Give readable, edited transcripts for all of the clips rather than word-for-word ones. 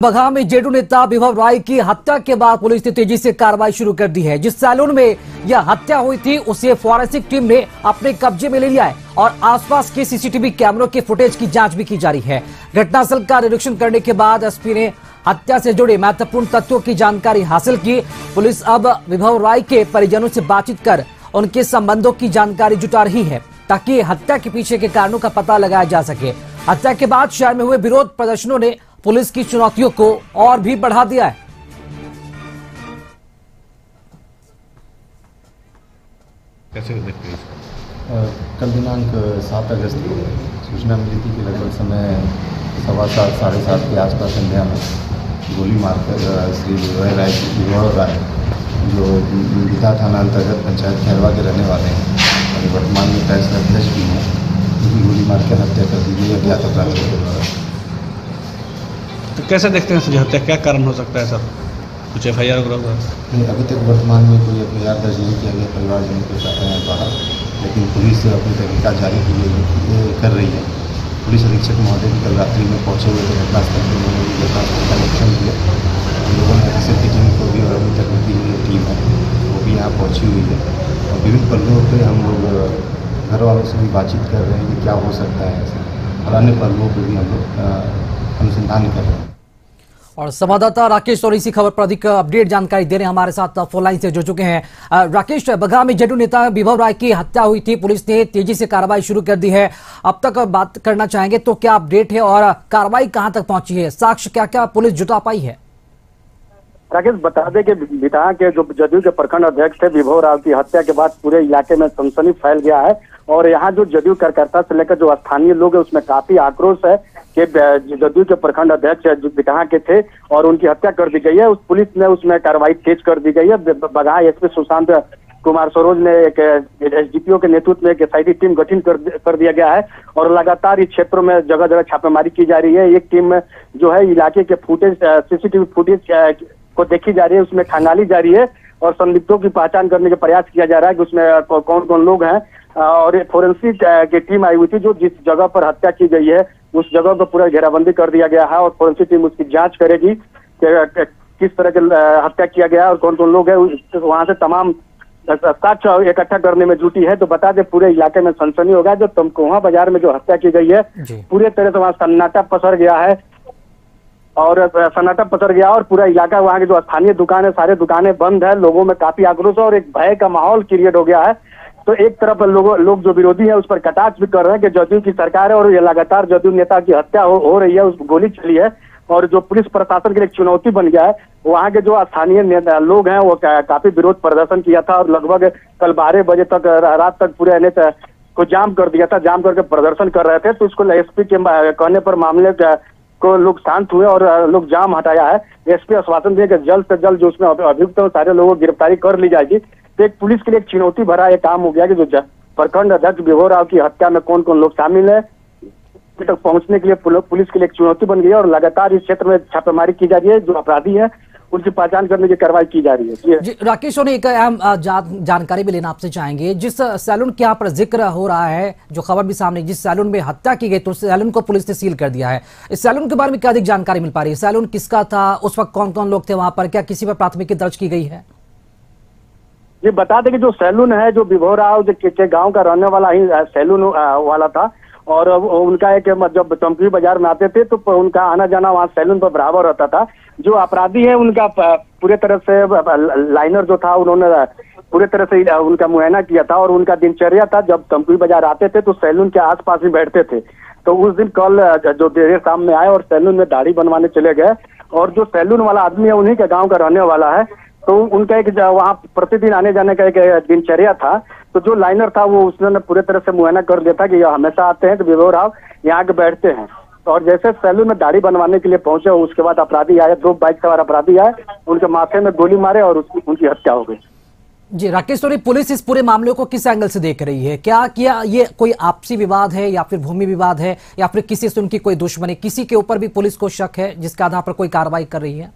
बगहा में जेडीयू नेता विभव राय की हत्या के बाद पुलिस ने तेजी से कार्रवाई शुरू कर दी है। जिस सैलून में यह हत्या हुई थी उसे फॉरेंसिक टीम ने अपने कब्जे में ले लिया है और आसपास के सीसीटीवी कैमरों के फुटेज की जांच भी की जा रही है। घटनास्थल का निरीक्षण करने के बाद एसपी ने हत्या से जुड़े महत्वपूर्ण तथ्यों की जानकारी हासिल की। पुलिस अब विभव राय के परिजनों से बातचीत कर उनके संबंधों की जानकारी जुटा रही है ताकि हत्या के पीछे के कारणों का पता लगाया जा सके। हत्या के बाद शहर में हुए विरोध प्रदर्शनों ने पुलिस की चुनौतियों को और भी बढ़ा दिया है। कैसे देखते हैं? कल दिनांक 7 अगस्त को सूचना मिली थी कि लगभग समय 7:15 साढ़े 7 के आसपास संध्या में गोली मारकर श्री विभव राय जो विधा थाना अंतर्गत पंचायत खैरवा के रहने वाले हैं और वर्तमान में तहसील अध्यक्ष भी हैं, उनकी गोली मारकर हत्या कर दी गई अज्ञात अपराधियों के द्वारा। तो कैसे देखते हैं सर हत्या क्या कारण हो सकता है सर? कुछ FIR वगैरह? नहीं, अभी तक वर्तमान में कोई FIR दर्ज नहीं किया गया परिवारजनों के द्वारा, लेकिन पुलिस अपनी तहकीकात जारी कर रही है। पुलिस अधीक्षक महोदय भी कल रात्रि में पहुंचे हुए थे घटनास्थल पर, उन्होंने भी घटनास्थल का निरीक्षण किया। हम लोगों ने एसएसएफ की टीम को भी और अभी तकनीकी टीम है वो भी यहाँ पहुँची हुई है और विभिन्न पहलुओं पर हम लोग घर वालों से भी बातचीत कर रहे हैं कि क्या हो सकता है ऐसे, और अन्य पहलुओं पर भी हम लोग अनुसंधान कर रहे हैं। और संवाददाता राकेश और इसी खबर पर अधिक अपडेट जानकारी दे रहे हैं, हमारे साथ फोन लाइन से जुड़ चुके हैं। राकेश, बगहा में जेडीयू नेता विभव राय की हत्या हुई थी, पुलिस ने तेजी से कार्रवाई शुरू कर दी है। अब तक बात करना चाहेंगे तो क्या अपडेट है और कार्रवाई कहां तक पहुंची है? साक्ष्य क्या क्या पुलिस जुटा पाई है? राकेश, बता दें कि बितहा के जो जदयू के प्रखंड अध्यक्ष थे विभव राय की हत्या के बाद पूरे इलाके में सनसनी फैल गया है और यहाँ जो जदयू कार्यकर्ता से लेकर जो स्थानीय लोग है उसमें काफी आक्रोश है कि जदयू के प्रखंड अध्यक्ष जो बितहा के थे और उनकी हत्या कर दी गई है। उस पुलिस ने उसमें कार्रवाई तेज कर दी गई है। बगहा एसपी सुशांत कुमार सरोज ने एक SDPO के नेतृत्व में एक SIT टीम गठन कर दिया गया है और लगातार इस क्षेत्रों में जगह जगह छापेमारी की जा रही है। एक टीम जो है इलाके के फुटेज CCTV फुटेज को देखी जा रही है, उसमें खंगाली जा रही है और संदिग्धों की पहचान करने का प्रयास किया जा रहा है कि उसमें कौन कौन लोग हैं। और फोरेंसिक की टीम आई हुई थी जो जिस जगह पर हत्या की गई है उस जगह पर पूरा घेराबंदी कर दिया गया है और फोरेंसिक टीम उसकी जांच करेगी कि किस तरह की हत्या किया गया और कौन कौन लोग हैं। वहां से तमाम साक्ष्य इकट्ठा करने में जुटी है। तो बता दें पूरे इलाके में सनसनी हो गया। जो तमकोहा बाजार में जो हत्या की गई है पूरे तरह से वहां सन्नाटा पसर गया है और पूरा इलाका, वहाँ के जो स्थानीय दुकान है सारे दुकानें बंद है। लोगों में काफी आक्रोश और एक भय का माहौल क्रिएट हो गया है। तो एक तरफ लोग जो विरोधी है उस पर कटाक्ष भी कर रहे हैं कि जदयू की सरकार है और ये लगातार जदयू नेता की हत्या हो रही है, उस गोली चली है और जो पुलिस प्रशासन के लिए एक चुनौती बन गया है। वहाँ के जो स्थानीय लोग हैं वो काफी विरोध प्रदर्शन किया था और लगभग कल 12 बजे तक रात तक पूरे NH को जाम कर दिया था, जाम करके प्रदर्शन कर रहे थे। तो इसको SP के कहने पर मामले को लोग शांत हुए और लोग जाम हटाया है। SP आश्वासन दिए कि जल्द से जल्द जो उसमें अभियुक्त है सारे लोगों की गिरफ्तारी कर ली जाएगी। तो एक पुलिस के लिए एक चुनौती भरा ये काम हो गया कि जो प्रखंड अध्यक्ष विभव राय की हत्या में कौन कौन लोग शामिल है तक पहुंचने के लिए पुलिस के लिए एक चुनौती बन गई है और लगातार इस क्षेत्र में छापेमारी की जा रही है। जो अपराधी है उनकी पहचान करने की कार्रवाई की जा रही है। जी राकेश, और एक अहम जानकारी भी लेना आपसे चाहेंगे। जिस सैलून के यहाँ पर जिक्र हो रहा है, जो खबर भी सामने, जिस सैलून में हत्या की गई तो सैलून को पुलिस ने सील कर दिया है। इस सैलून के बारे में क्या अधिक जानकारी मिल पा रही है? सैलून किसका था, उस वक्त कौन कौन लोग थे वहां पर, क्या किसी पर प्राथमिकी दर्ज की गई है? ये बता दें कि जो सैलून है जो विभव राय के गाँव का रहने वाला ही सैलून वाला था और उनका एक जब चमकी बाजार में आते थे तो उनका आना जाना वहाँ सैलून पर बराबर रहता था। जो अपराधी है उनका पूरे तरह से लाइनर जो था उन्होंने पूरे तरह से उनका मुआयना किया था और उनका दिनचर्या था जब चमकी बाजार आते थे तो सैलून के आसपास ही बैठते थे। तो उस दिन कल जो देर शाम में आए और सैलून में दाढ़ी बनवाने चले गए और जो सैलून वाला आदमी है उन्हीं के गाँव का रहने वाला है। तो उनका एक वहाँ प्रतिदिन आने जाने का एक दिनचर्या था। तो जो लाइनर था वो उसने पूरे तरह से मुआयना कर दिया था कि यह हमेशा आते हैं तो विभव राय यहाँ के बैठते हैं। और जैसे सैलून में दाढ़ी बनवाने के लिए पहुंचे उसके बाद अपराधी आए, 2 बाइक सवार अपराधी आए, उनके माथे में गोली मारे और उनकी हत्या हो गई। जी राकेश, तो पुलिस इस पूरे मामले को किस एंगल से देख रही है? क्या ये कोई आपसी विवाद है या फिर भूमि विवाद है या फिर किसी से उनकी कोई दुश्मनी, किसी के ऊपर भी पुलिस को शक है जिसके आधार पर कोई कार्रवाई कर रही है?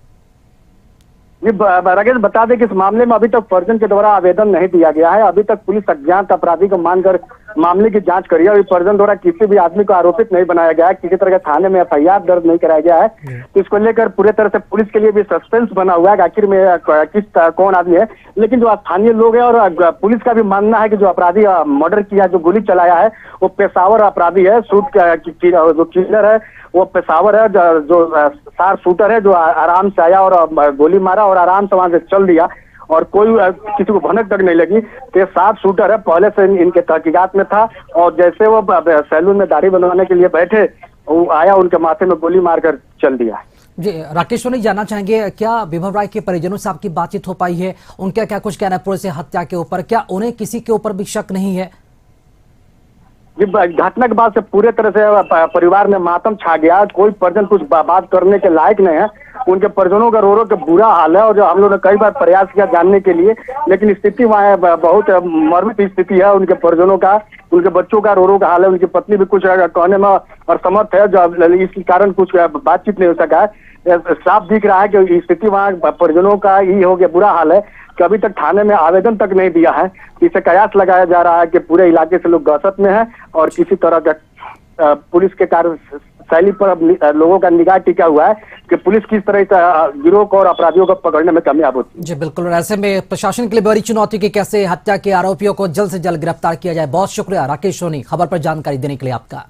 ये राकेश, बता दें कि इस मामले में अभी तक परिजन के द्वारा आवेदन नहीं दिया गया है। अभी तक पुलिस अज्ञात अपराधी को मानकर मामले की जांच करी है और परिजन द्वारा किसी भी आदमी को आरोपित नहीं बनाया गया है, किसी तरह के थाने में FIR दर्ज नहीं कराया गया है। तो इसको लेकर पूरे तरह से पुलिस के लिए भी सस्पेंस बना हुआ है कि आखिर में कौन आदमी है। लेकिन जो स्थानीय लोग हैं और पुलिस का भी मानना है कि जो अपराधी मर्डर किया, जो गोली चलाया है, वो पेशावर अपराधी है। जो किलर है वो पेशावर है, जो शार शूटर है, जो आराम से आया और गोली मारा और आराम से वहां से चल दिया और कोई किसी को भनक तक नहीं लगी। तो शार्प शूटर है, पहले से इनके तहकीकात में था और जैसे वो सैलून में दाढ़ी बनवाने के लिए बैठे, वो आया, उनके माथे में गोली मारकर चल दिया। जी राकेश सोनी, जानना चाहेंगे क्या विभव राय के परिजनों से आपकी बातचीत हो पाई है? उनका क्या कुछ कहना है पुलिस हत्या के ऊपर? क्या उन्हें किसी के ऊपर भी शक नहीं है? घटना के बाद से पूरे तरह से परिवार में मातम छा गया। कोई परिजन कुछ बात करने के लायक नहीं है। उनके परिजनों का रो रो के बुरा हाल है और जो हम लोग ने कई बार प्रयास किया जानने के लिए, लेकिन स्थिति वहाँ बहुत मर्मित स्थिति है उनके परिजनों का। उनके बच्चों का रो रो का हाल है। उनकी पत्नी भी कुछ कहने में असमर्थ है, जो इस कारण कुछ बातचीत नहीं हो सका है। साफ दिख रहा है कि स्थिति वहाँ परिजनों का ये हो गया, बुरा हाल है कि अभी तक थाने में आवेदन तक नहीं दिया है। इसे कयास लगाया जा रहा है कि पूरे इलाके से लोग दहशत में हैं और किसी तरह का पुलिस के कार्यशैली पर लोगों का निगाह टिका हुआ है कि पुलिस किस तरह से गिरोह को और अपराधियों को पकड़ने में कामयाब होती है। जी बिल्कुल, और ऐसे में प्रशासन के लिए बड़ी चुनौती की कैसे हत्या के आरोपियों को जल्द से जल्द गिरफ्तार किया जाए। बहुत शुक्रिया राकेश सोनी, खबर पर जानकारी देने के लिए आपका।